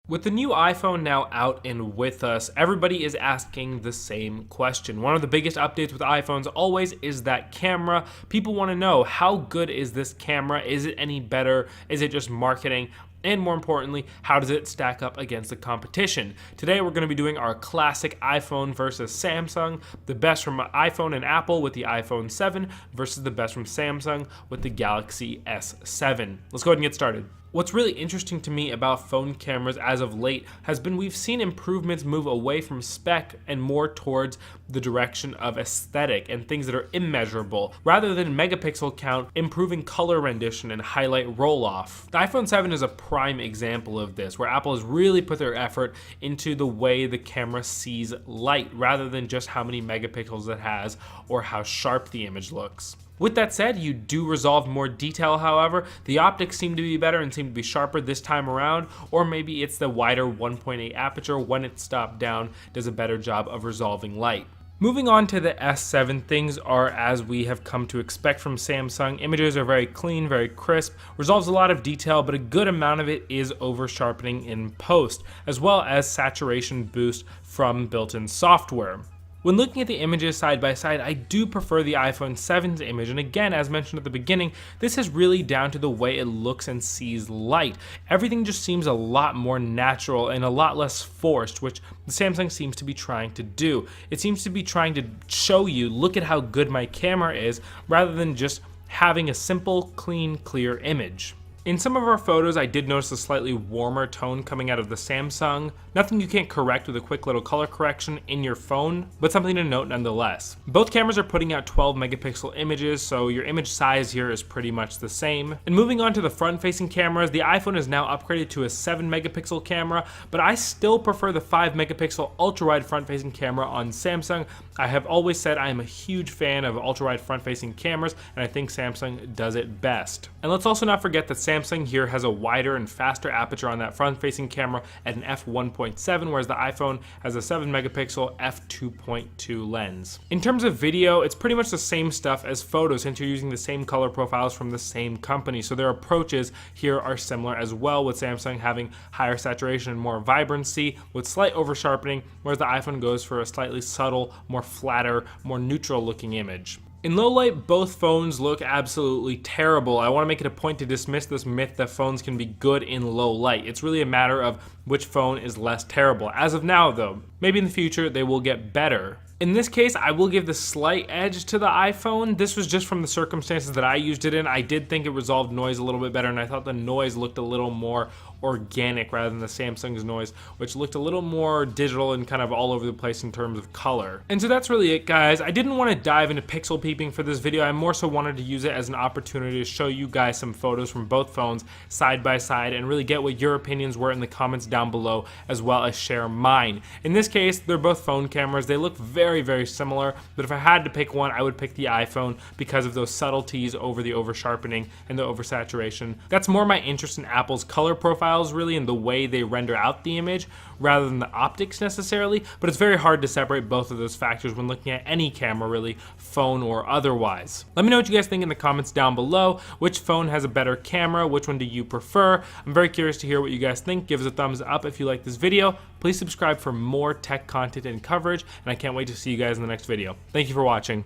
With the new iPhone now out and with us, everybody is asking the same question. One of the biggest updates with iPhones always is that camera. People want to know, how good is this camera? Is it any better? Is it just marketing? And more importantly, how does it stack up against the competition? Today we're going to be doing our classic iPhone versus Samsung, the best from iPhone and Apple with the iPhone 7 versus the best from Samsung with the Galaxy S7. Let's go ahead and get started. What's really interesting to me about phone cameras as of late has been we've seen improvements move away from spec and more towards the direction of aesthetic and things that are immeasurable, rather than megapixel count, improving color rendition and highlight roll-off. The iPhone 7 is a prime example of this, where Apple has really put their effort into the way the camera sees light, rather than just how many megapixels it has or how sharp the image looks. With that said, you do resolve more detail, however. The optics seem to be better and seem to be sharper this time around, or maybe it's the wider 1.8 aperture when it's stopped down does a better job of resolving light. Moving on to the S7, things are as we have come to expect from Samsung. Images are very clean, very crisp, resolves a lot of detail, but a good amount of it is over sharpening in post, as well as saturation boost from built-in software. When looking at the images side by side, I do prefer the iPhone 7's image, and again, as mentioned at the beginning, this is really down to the way it looks and sees light. Everything just seems a lot more natural and a lot less forced, which the Samsung seems to be trying to do. It seems to be trying to show you, look at how good my camera is, rather than just having a simple, clean, clear image. In some of our photos, I did notice a slightly warmer tone coming out of the Samsung. Nothing you can't correct with a quick little color correction in your phone, but something to note nonetheless. Both cameras are putting out 12 megapixel images, so your image size here is pretty much the same. And moving on to the front-facing cameras, the iPhone is now upgraded to a 7 megapixel camera, but I still prefer the 5 megapixel ultra-wide front-facing camera on Samsung. I have always said I am a huge fan of ultra-wide front-facing cameras, and I think Samsung does it best. And let's also not forget that Samsung here has a wider and faster aperture on that front-facing camera at an f1.7, whereas the iPhone has a 7 megapixel f2.2 lens. In terms of video, it's pretty much the same stuff as photos since you're using the same color profiles from the same company, so their approaches here are similar as well, with Samsung having higher saturation and more vibrancy with slight over-sharpening, whereas the iPhone goes for a slightly subtle, more flatter, more neutral looking image. In low light, both phones look absolutely terrible. I want to make it a point to dismiss this myth that phones can be good in low light. It's really a matter of which phone is less terrible. As of now though, maybe in the future they will get better. In this case, I will give the slight edge to the iPhone. This was just from the circumstances that I used it in. I did think it resolved noise a little bit better, and I thought the noise looked a little more organic rather than the Samsung's noise, which looked a little more digital and kind of all over the place in terms of color. And so that's really it, guys. I didn't want to dive into pixel peeping for this video. I more so wanted to use it as an opportunity to show you guys some photos from both phones side by side and really get what your opinions were in the comments down below, as well as share mine. In this case, they're both phone cameras. They look very, very similar, but if I had to pick one, I would pick the iPhone because of those subtleties over the over-sharpening and the over-saturation. That's more my interest in Apple's color profiles, really, and the way they render out the image rather than the optics necessarily, but it's very hard to separate both of those factors when looking at any camera, really, phone or otherwise. Let me know what you guys think in the comments down below. Which phone has a better camera? Which one do you prefer? I'm very curious to hear what you guys think. Give us a thumbs up if you like this video. Please subscribe for more tech content and coverage, and I can't wait to see you guys in the next video. Thank you for watching.